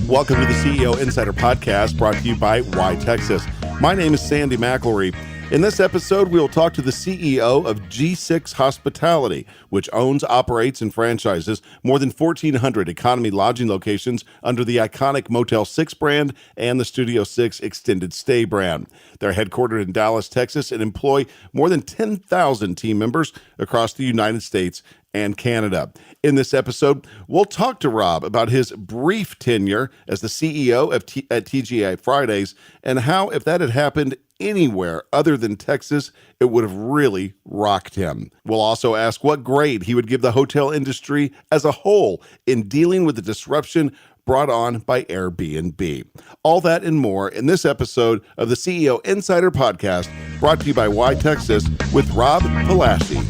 Welcome to the CEO Insider Podcast, brought to you by YTexas. My name is Sandy McIlree. In this episode, we will talk to the CEO of G6 Hospitality, which owns, operates, and franchises more than 1,400 economy lodging locations under the iconic Motel 6 brand and the Studio 6 extended stay brand. They're headquartered in Dallas, Texas, and employ more than 10,000 team members across the United States and Canada. In this episode, we'll talk to Rob about his brief tenure as the CEO at TGI Fridays and how, if that had happened anywhere other than Texas, it would have really rocked him. We'll also ask what grade he would give the hotel industry as a whole in dealing with the disruption brought on by Airbnb. All that and more in this episode of the CEO Insider Podcast, brought to you by YTexas with Rob Palleschi.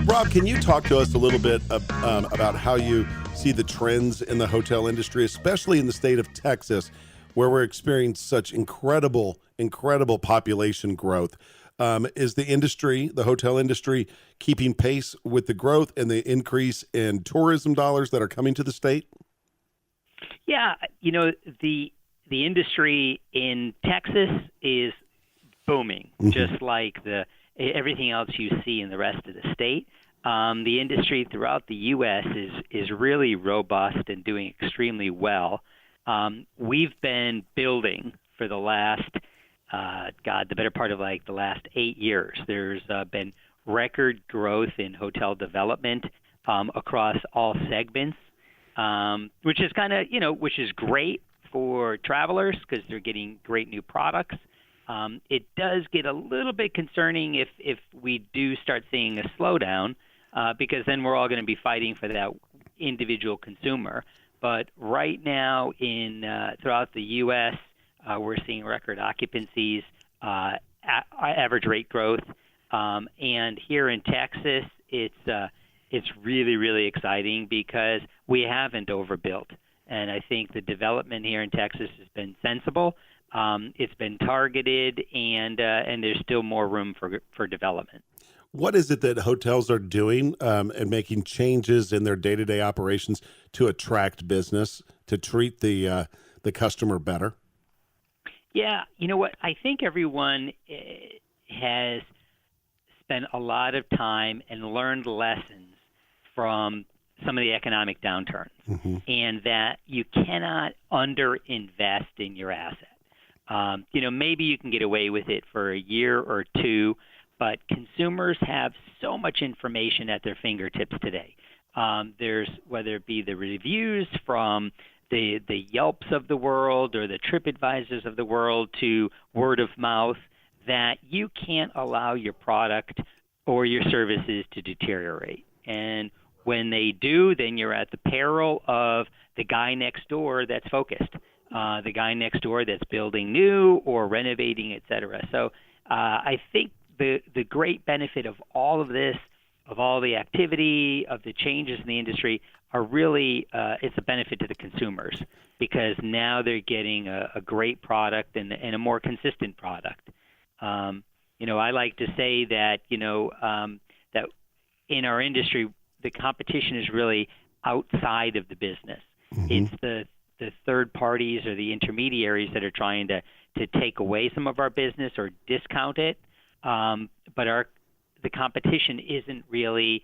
Rob, can you talk to us a little bit about how you see the trends in the hotel industry, especially in the state of Texas, where we're experiencing such incredible population growth? Is the hotel industry, keeping pace with the growth and the increase in tourism dollars that are coming to the state? Yeah, the industry in Texas is booming, just like everything else you see in the rest of the state. The industry throughout the U.S. is really robust and doing extremely well. We've been building for the last, the better part of the last 8 years. There's been record growth in hotel development across all segments, which is which is great for travelers because they're getting great new products. It does get a little bit concerning if we do start seeing a slowdown, because then we're all going to be fighting for that individual consumer. But right now throughout the U.S., we're seeing record occupancies, average rate growth, and here in Texas, it's really, really exciting because we haven't overbuilt, and I think the development here in Texas has been sensible. It's been targeted, and there's still more room for development. What is it that hotels are doing and making changes in their day-to-day operations to attract business, to treat the customer better? Yeah, you know what? I think everyone has spent a lot of time and learned lessons from some of the economic downturns, and that you cannot underinvest in your asset. Maybe you can get away with it for a year or two, but consumers have so much information at their fingertips today. There's, whether it be the reviews from the Yelps of the world or the TripAdvisors of the world to word of mouth, that you can't allow your product or your services to deteriorate. And when they do, then you're at the peril of the guy next door that's focused, the guy next door that's building new or renovating, et cetera. So I think the great benefit of all of this, of all the activity, of the changes in the industry, are really it's a benefit to the consumers, because now they're getting a great product and a more consistent product. I like to say that that in our industry, the competition is really outside of the business. It's the third parties or the intermediaries that are trying to take away some of our business or discount it. But the competition isn't really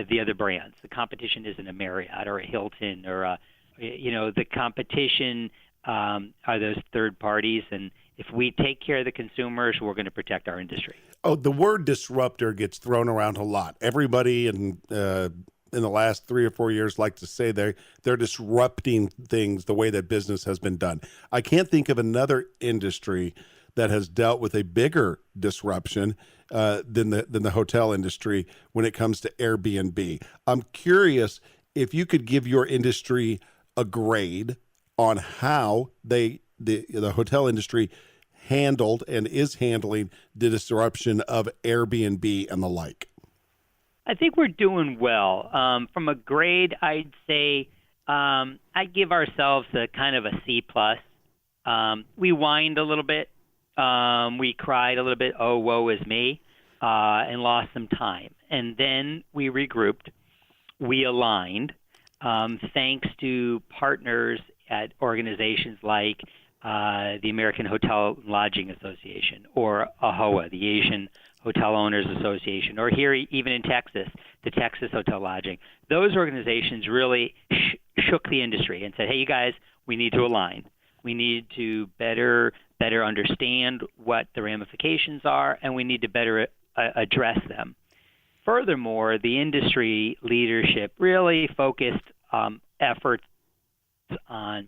the other brands. The competition isn't a Marriott or a Hilton or the competition are those third parties. And if we take care of the consumers, we're going to protect our industry. Oh, the word disruptor gets thrown around a lot. Everybody in the last 3 or 4 years like to say they're disrupting things the way that business has been done. I can't think of another industry that has dealt with a bigger disruption than the hotel industry when it comes to Airbnb. I'm curious if you could give your industry a grade on how the hotel industry handled and is handling the disruption of Airbnb and the like. I think we're doing well. From a grade, I'd say I'd give ourselves a kind of a C+. We whined a little bit. We cried a little bit, oh, woe is me, and lost some time. And then we regrouped. We aligned. thanks to partners at organizations like the American Hotel and Lodging Association, or AHOA, the Asian Hotel Owners Association, or here even in Texas, the Texas Hotel Lodging. Those organizations really shook the industry and said, hey, you guys, we need to align. We need to better understand what the ramifications are, and we need to better address them. Furthermore, the industry leadership really focused efforts on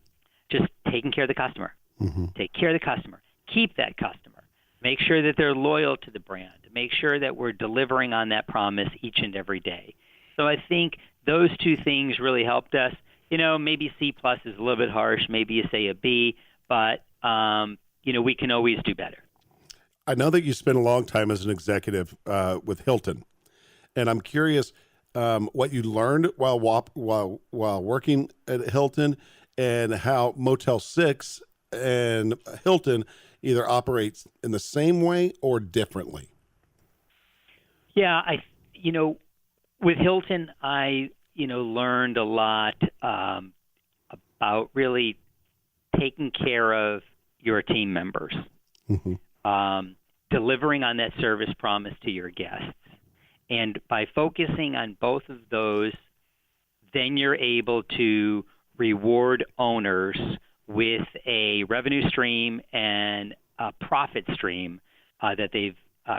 just taking care of the customer. Mm-hmm. Take care of the customer. Keep that customer. Make sure that they're loyal to the brand. Make sure that we're delivering on that promise each and every day. So I think those two things really helped us. Maybe C+ is a little bit harsh. Maybe you say a B, but we can always do better. I know that you spent a long time as an executive with Hilton, and I'm curious what you learned while working at Hilton, and how Motel 6 and Hilton either operates in the same way or differently. Yeah, with Hilton, I learned a lot about really taking care of your team members, Mm-hmm. Delivering on that service promise to your guests. And by focusing on both of those, then you're able to reward owners with a revenue stream and a profit stream that they've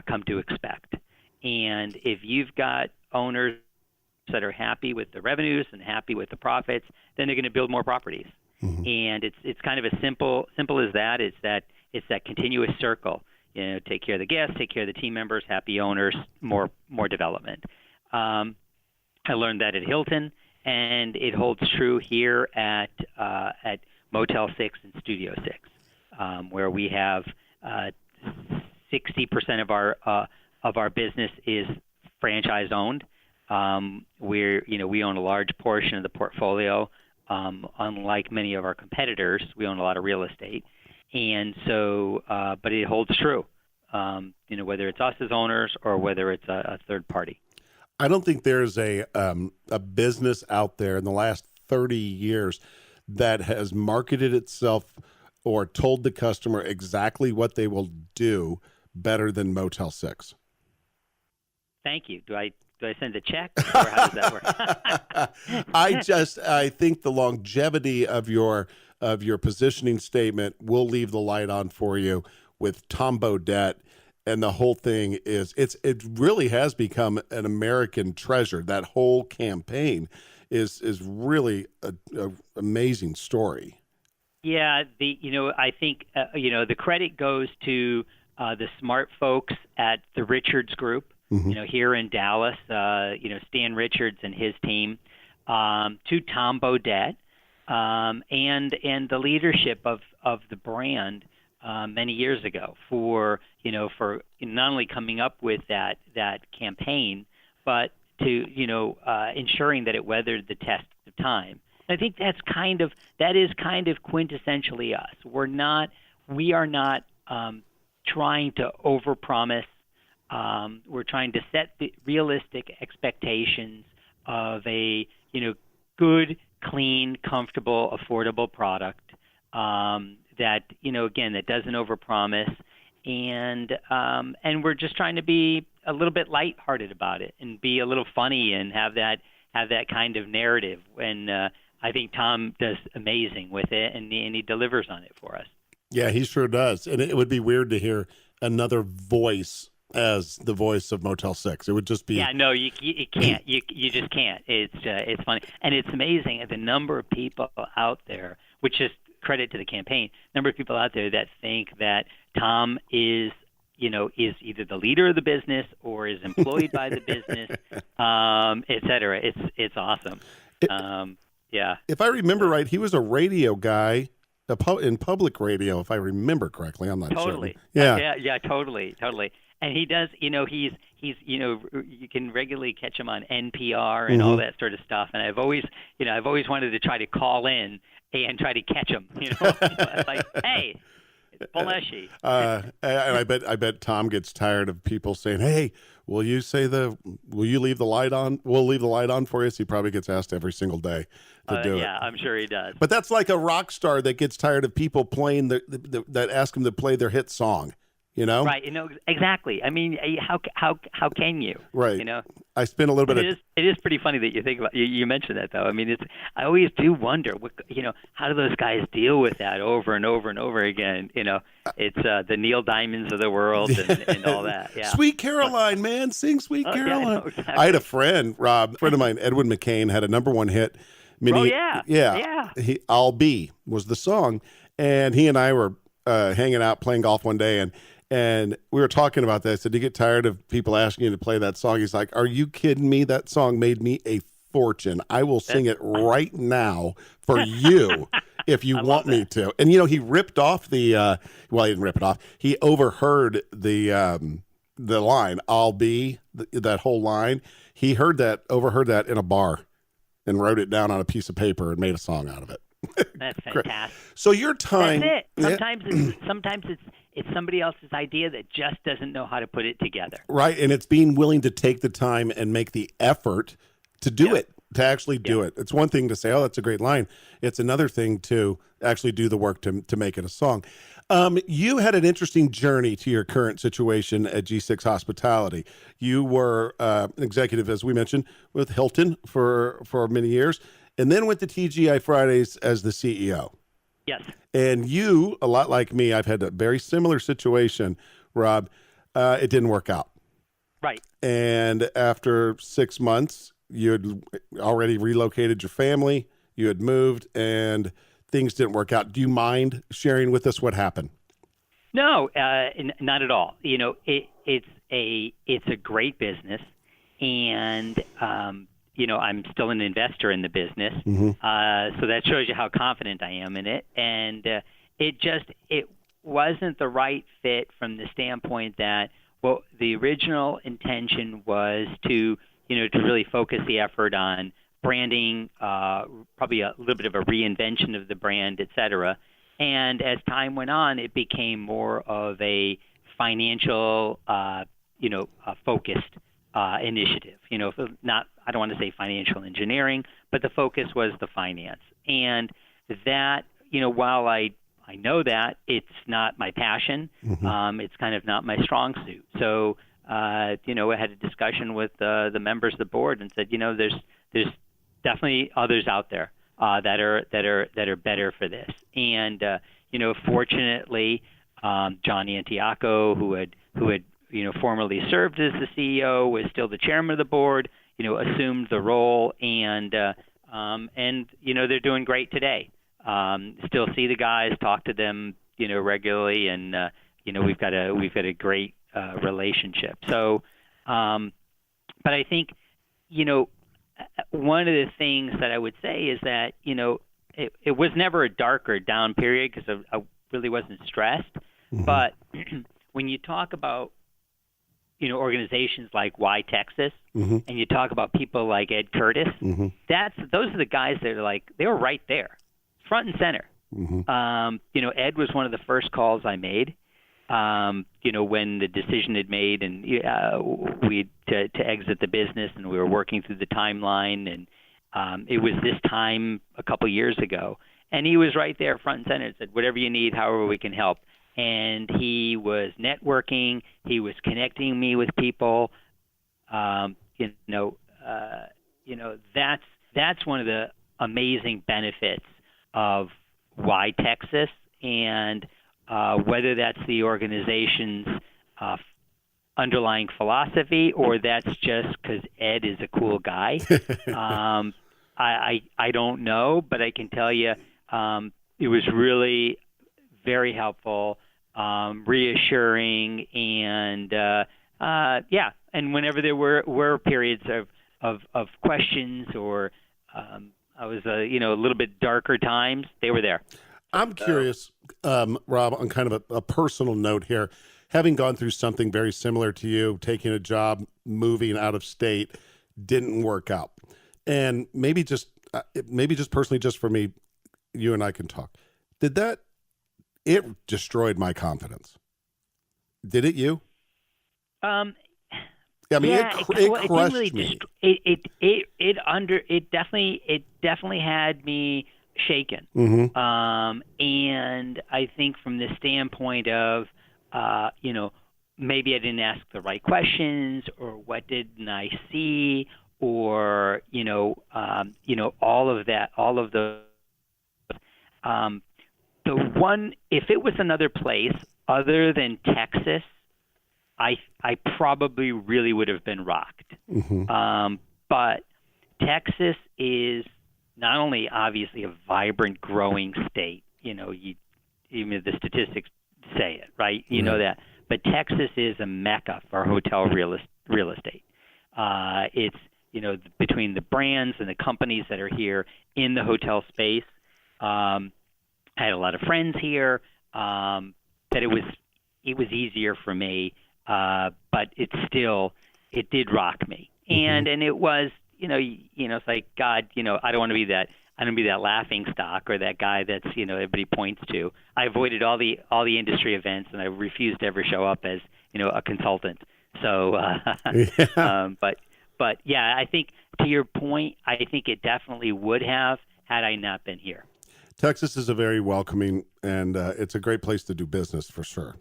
come to expect. And if you've got owners that are happy with the revenues and happy with the profits, then they're going to build more properties. Mm-hmm. And it's kind of as simple as that. It's that continuous circle. Take care of the guests, take care of the team members, happy owners, more development. I learned that at Hilton, and it holds true here at Motel 6 and Studio 6, where we have 60% of our business is franchise owned. We own a large portion of the portfolio. Unlike many of our competitors, we own a lot of real estate. And so, but it holds true, whether it's us as owners or whether it's a third party. I don't think there's a business out there in the last 30 years that has marketed itself or told the customer exactly what they will do better than Motel 6. Thank you. Do I send a check, or how does that work? I think the longevity of your positioning statement will leave the light on for you with Tombow Debt, and the whole thing it really has become an American treasure. That whole campaign is really a amazing story. Yeah, I think the credit goes to the smart folks at the Richards Group. Mm-hmm. Here in Dallas, Stan Richards and his team, to Tombow Debt, and the leadership of the brand many years ago for not only coming up with that campaign, but to ensuring that it weathered the test of time. And I think that is kind of quintessentially us. We are not trying to overpromise. We're trying to set the realistic expectations of a good, clean, comfortable, affordable product that that doesn't overpromise, and we're just trying to be a little bit lighthearted about it and be a little funny and have that kind of narrative. And I think Tom does amazing with it, and he delivers on it for us. Yeah, he sure does. And it would be weird to hear another voice as the voice of Motel 6. It would just be... Yeah, no, you can't. You just can't. It's funny. And it's amazing the number of people out there, which is credit to the campaign, number of people out there that think that Tom is either the leader of the business or is employed by the business, et cetera. It's awesome. Yeah. If I remember right, he was a radio guy in public radio, if I remember correctly. I'm not totally. Certain. Yeah, totally. And he does, he's you can regularly catch him on NPR and all that sort of stuff. And I've always wanted to try to call in and try to catch him, like, hey, Palleschi. And I bet Tom gets tired of people saying, "Hey, will you leave the light on? We'll leave the light on for you." So he probably gets asked every single day to do it. Yeah, I'm sure he does. But that's like a rock star that gets tired of people playing that ask him to play their hit song. Right. Exactly. I mean, how can you? Right. I spent a little bit. It is pretty funny that you think about. You mentioned that though. I mean, I always do wonder. How do those guys deal with that over and over and over again? It's the Neil Diamonds of the world and all that. Yeah. Sweet Caroline, man, sing Sweet Caroline. Yeah, no, exactly. I had a friend, Rob, a friend of mine, Edwin McCain, had a #1 hit. I'll Be was the song, and he and I were hanging out playing golf one day, and we were talking about that. I said, "Do you get tired of people asking you to play that song?" He's like, "Are you kidding me? That song made me a fortune. I will sing it right now for you if you want me to." And he ripped off the he didn't rip it off. He overheard the line "I'll Be," that whole line. He overheard that in a bar and wrote it down on a piece of paper and made a song out of it. That's fantastic. So your time. That's it. Sometimes it's somebody else's idea that just doesn't know how to put it together. Right, and it's being willing to take the time and make the effort to do it, to actually do it. It's one thing to say, "Oh, that's a great line." It's another thing to actually do the work to make it a song. You had an interesting journey to your current situation at G6 Hospitality. You were an executive, as we mentioned, with Hilton for many years, and then went to TGI Fridays as the CEO. Yes. And you, a lot like me, I've had a very similar situation, Rob. It didn't work out. Right. And after 6 months, you had already relocated your family, you had moved, and things didn't work out. Do you mind sharing with us what happened? No, not at all. It's a great business, and I'm still an investor in the business. So that shows you how confident I am in it. And it wasn't the right fit from the standpoint that, the original intention was to really focus the effort on branding, probably a little bit of a reinvention of the brand, et cetera. And as time went on, it became more of a financial, focused initiative. I don't want to say financial engineering, but the focus was the finance. And that, while I know that, it's not my passion. It's kind of not my strong suit. So, I had a discussion with the members of the board and said, there's definitely others out there that are better for this. And fortunately, John Antioco, who had formerly served as the CEO, was still the chairman of the board. Assumed the role, and they're doing great today. Still see the guys, talk to them, regularly, and we've got a great relationship. So, but I think, one of the things that I would say is that it was never a dark or down period because I really wasn't stressed. But when you talk about organizations like YTexas, and you talk about people like Ed Curtis, those are the guys that are they were right there, front and center. Ed was one of the first calls I made, when the decision had made and to exit the business, and we were working through the timeline, and it was this time a couple years ago, and he was right there, front and center, and said, "Whatever you need, however we can help." And he was networking. He was connecting me with people. That's one of the amazing benefits of YTexas, and whether that's the organization's underlying philosophy or that's just because Ed is a cool guy. I don't know, but I can tell you it was really very helpful, reassuring, and and whenever there were periods of questions or I was a little bit darker times, they were there. I'm curious, Rob, on kind of a personal note here, having gone through something very similar to you, taking a job, moving out of state, didn't work out, and maybe just personally, just for me, you and I can talk. Did that It destroyed my confidence. Did it you? Um, I mean, yeah, it didn't really crushed me. it definitely had me shaken. Mm-hmm. And I think from the standpoint of, maybe I didn't ask the right questions, or what didn't I see, or all of that, all of um, the one. If it was another place other than Texas, I probably really would have been rocked. Mm-hmm. But Texas is not only obviously a vibrant, growing state. Even the statistics say it, right? You know that. But Texas is a mecca for hotel real estate. It's between the brands and the companies that are here in the hotel space. I had a lot of friends here. That it was easier for me, but it did rock me. And it was it's like, God, I don't want to be that. I don't want to be that laughing stock or that guy that's everybody points to. I avoided all the industry events, and I refused to ever show up as a consultant. So, but yeah, I think to your point, I think it definitely would have had I not been here. Texas is a very welcoming, and it's a great place to do business for sure.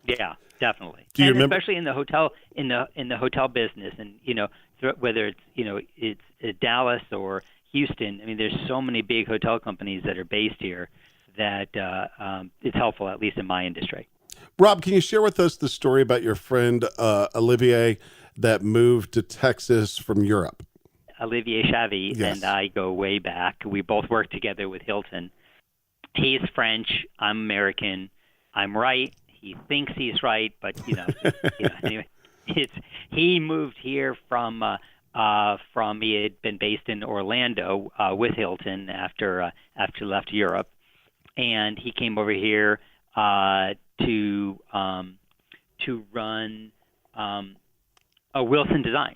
Yeah, definitely. Do you remember, especially in the hotel hotel business, and whether it's Dallas or Houston. I mean, there's so many big hotel companies that are based here that it's helpful, at least in my industry. Rob, can you share with us the story about your friend Olivier that moved to Texas from Europe? Olivier Chavy and I go way back. We both worked together with Hilton. He's French. I'm American. I'm right. He thinks he's right, but anyway, he moved here from he had been based in Orlando with Hilton after left Europe, and he came over here to run a Wilson Design.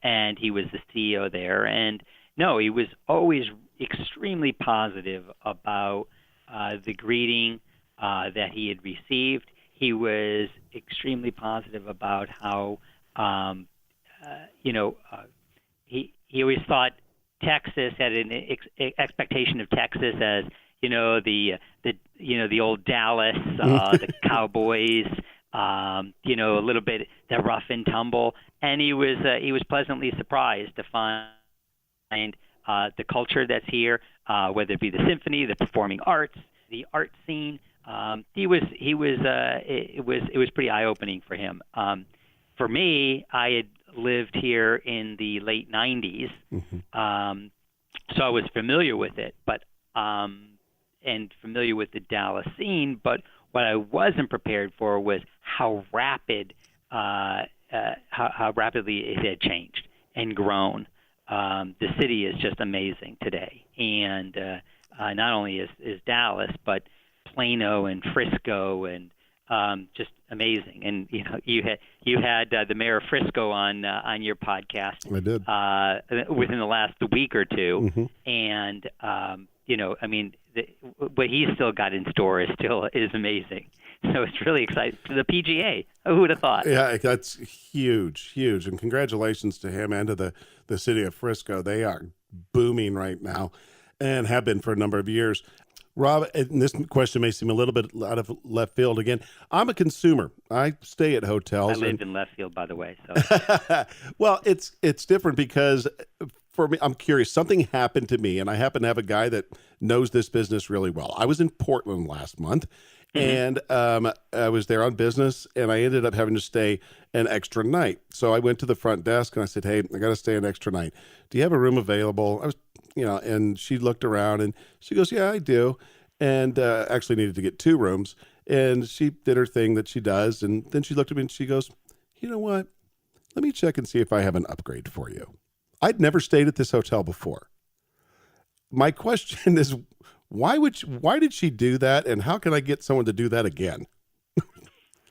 And he was the CEO there. And no, he was always extremely positive about the greeting that he had received. He was extremely positive about how, he always thought Texas had an expectation of Texas as the old Dallas, the Cowboys. A little bit the rough and tumble, and he was pleasantly surprised to find the culture that's here, whether it be the symphony, the performing arts, the art scene. It was pretty eye-opening for him. For me, I had lived here in the late '90s, so I was familiar with it, and familiar with the Dallas scene, but what I wasn't prepared for was how rapidly it had changed and grown. The city is just amazing today, and not only is Dallas, but Plano and Frisco, and just amazing. And you had the mayor of Frisco on your podcast. I did within the last week or two, and what he's still got in store is amazing. So it's really exciting. The PGA, who would have thought? Yeah, that's huge, and congratulations to him and to the city of Frisco. They are booming right now, and have been for a number of years. Rob, and this question may seem a little bit out of left field again. I'm a consumer. I stay at hotels. I lived in left field, by the way. So. Well, it's different because for me, I'm curious. Something happened to me, and I happen to have a guy that knows this business really well. I was in Portland last month, and I was there on business, and I ended up having to stay an extra night. So I went to the front desk, and I said, "Hey, I got to stay an extra night. Do you have a room available?" I was, and she looked around, and she goes, "Yeah, I do." And actually needed to get 2 rooms, and she did her thing that she does, and then she looked at me and she goes, "You know what? Let me check and see if I have an upgrade for you." I'd never stayed at this hotel before. My question is, why did she do that, and how can I get someone to do that again?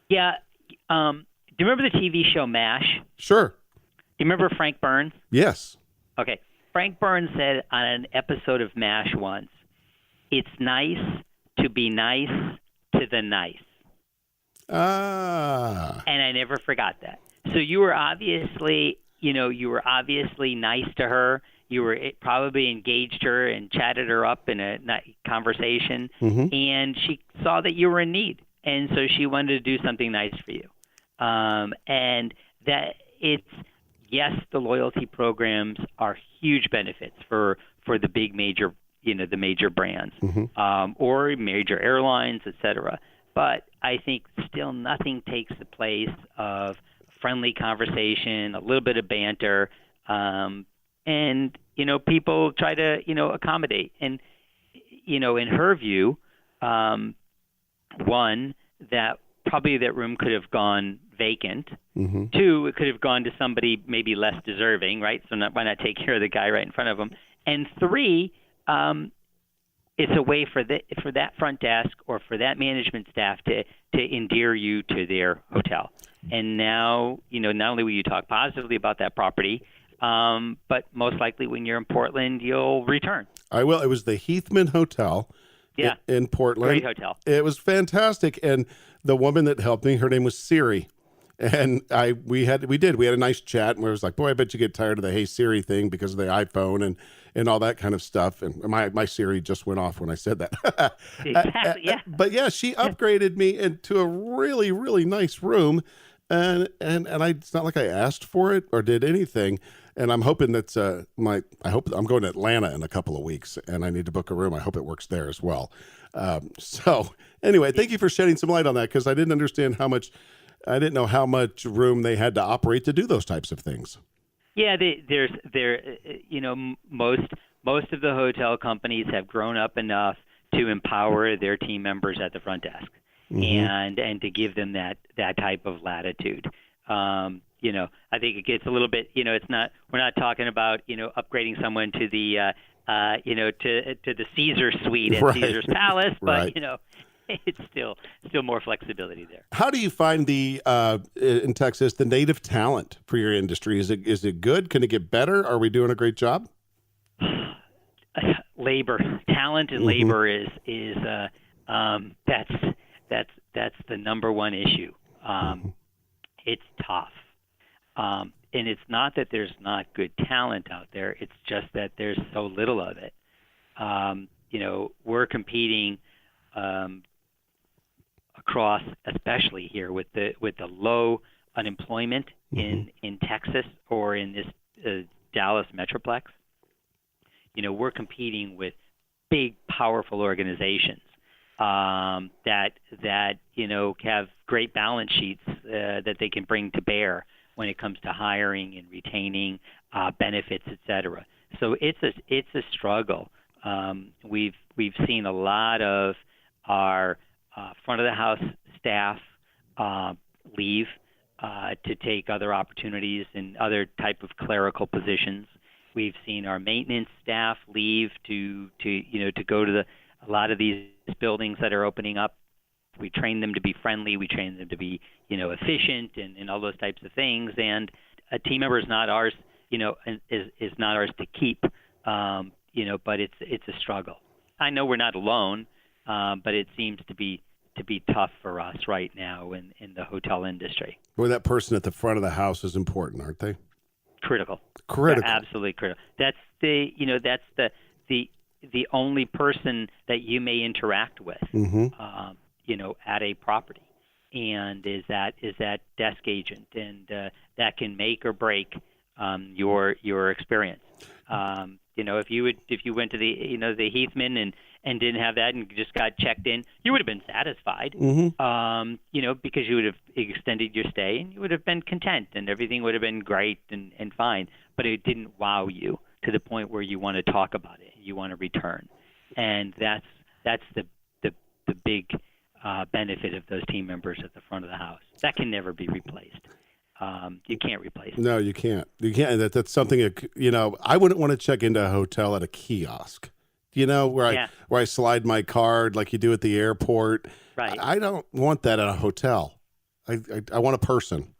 Yeah. Do you remember the TV show MASH? Sure. Do you remember Frank Burns? Yes. Okay. Frank Burns said on an episode of MASH once, "It's nice to be nice to the nice. Ah. And I never forgot that. So you were obviously nice to her. You were probably engaged her and chatted her up in a conversation, and she saw that you were in need, and so she wanted to do something nice for you. And that yes, the loyalty programs are huge benefits for the big major the major brands or major airlines, et cetera. But I think still nothing takes the place of friendly conversation, a little bit of banter, and people try to accommodate. And in her view, one, that probably that room could have gone vacant. Two, it could have gone to somebody maybe less deserving, right? So why not take care of the guy right in front of them? And three, it's a way for that front desk or for that management staff to endear you to their hotel. And now, not only will you talk positively about that property, but most likely when you're in Portland, you'll return. I will. It was the Heathman Hotel in Portland. Great hotel. It was fantastic. And the woman that helped me, her name was Siri. And we had a nice chat, and we was like, boy, I bet you get tired of the Hey Siri thing because of the iPhone and all that kind of stuff. And my Siri just went off when I said that. Exactly, yeah. But yeah, she upgraded me into a really, really nice room. And it's not like I asked for it or did anything. And I'm hoping that's I'm going to Atlanta in a couple of weeks, and I need to book a room. I hope it works there as well. So anyway, thank you for shedding some light on that, because I didn't understand I didn't know how much room they had to operate to do those types of things. Yeah, most of the hotel companies have grown up enough to empower their team members at the front desk and to give them that type of latitude. I think it gets a little bit, we're not talking about, upgrading someone to the, to the Caesar suite at Caesar's Palace, but, it's still more flexibility there. How do you find in Texas, the native talent for your industry? Is it good? Can it get better? Are we doing a great job? Talent and labor is that's the number one issue. It's tough. And it's not that there's not good talent out there. It's just that there's so little of it. We're competing across, especially here with the low unemployment in Texas or in this Dallas Metroplex. We're competing with big, powerful organizations that have great balance sheets that they can bring to bear when it comes to hiring and retaining benefits, et cetera. So it's a struggle. We've seen a lot of our front of the house staff leave to take other opportunities in other type of clerical positions. We've seen our maintenance staff leave to go to a lot of these buildings that are opening up. We train them to be friendly. We train them to be, efficient and all those types of things. And a team member is not ours, is not ours to keep, but it's a struggle. I know we're not alone, but it seems to be tough for us right now in the hotel industry. Well, that person at the front of the house is important, aren't they? Critical. Critical. Absolutely critical. That's the only person that you may interact with, at a property, and is that desk agent, and that can make or break your experience. If you went to the Heathman and didn't have that and just got checked in, you would have been satisfied, because you would have extended your stay and you would have been content and everything would have been great and fine, but it didn't wow you to the point where you want to talk about it, you want to return. And that's the big benefit of those team members at the front of the house. That can never be replaced. You can't replace it. No, you can't. You can't. That's something, I wouldn't want to check into a hotel at a kiosk, where I slide my card like you do at the airport. Right. I don't want that at a hotel. I want a person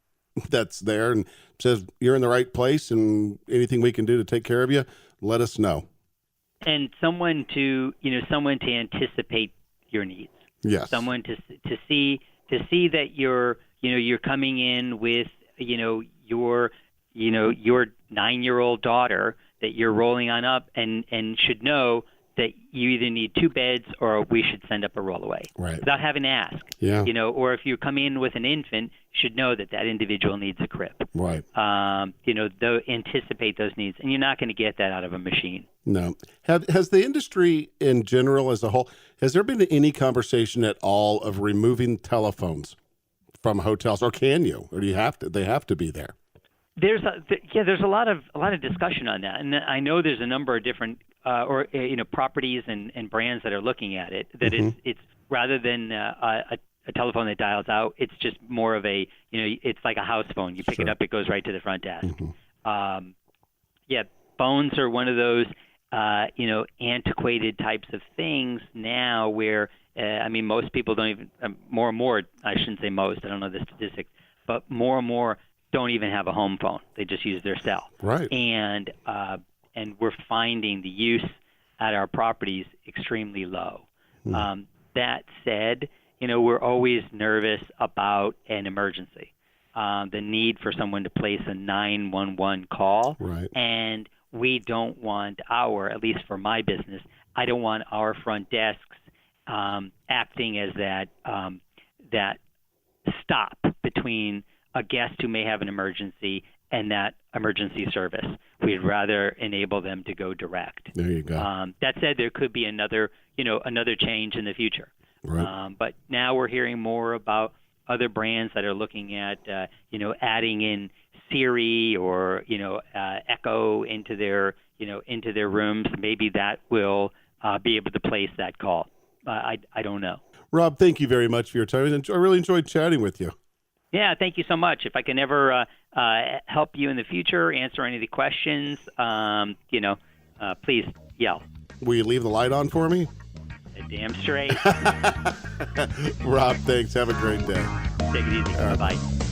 that's there and says, you're in the right place and anything we can do to take care of you, let us know. And someone to anticipate your needs. Yes. Someone to see that you're coming in with your 9-year-old daughter that you're rolling on up and should know that you either need 2 beds or we should send up a rollaway. Right. Without having to ask. Yeah. Or if you come in with an infant, should know that individual needs a crib. Right. Anticipate those needs, and you're not going to get that out of a machine. No. Has the industry in general as a whole, has there been any conversation at all of removing telephones from hotels, or can you, or do you have to? They have to be there. There's a lot of discussion on that, and I know there's a number of different properties and brands that are looking at it. That it's rather than a telephone that dials out, it's just more of a it's like a house phone. You pick it up, it goes right to the front desk. Phones are one of those antiquated types of things now where most people don't even more and more. I shouldn't say most. I don't know the statistics, but more and more don't even have a home phone. They just use their cell. Right. And we're finding the use at our properties extremely low. That said, we're always nervous about an emergency, the need for someone to place a 911 call. Right. And we don't want at least for my business, I don't want our front desks acting as that stop between a guest who may have an emergency and that emergency service. We'd rather enable them to go direct. There you go. That said, there could be another change in the future. Right. But now we're hearing more about other brands that are looking at, adding in Siri or, Echo into their rooms. Maybe that will be able to place that call. I don't know. Rob, thank you very much for your time. I really enjoyed chatting with you. Yeah, thank you so much. If I can ever help you in the future, answer any of the questions, please yell. Will you leave the light on for me? Damn straight. Rob, thanks. Have a great day. Take it easy. Bye-bye.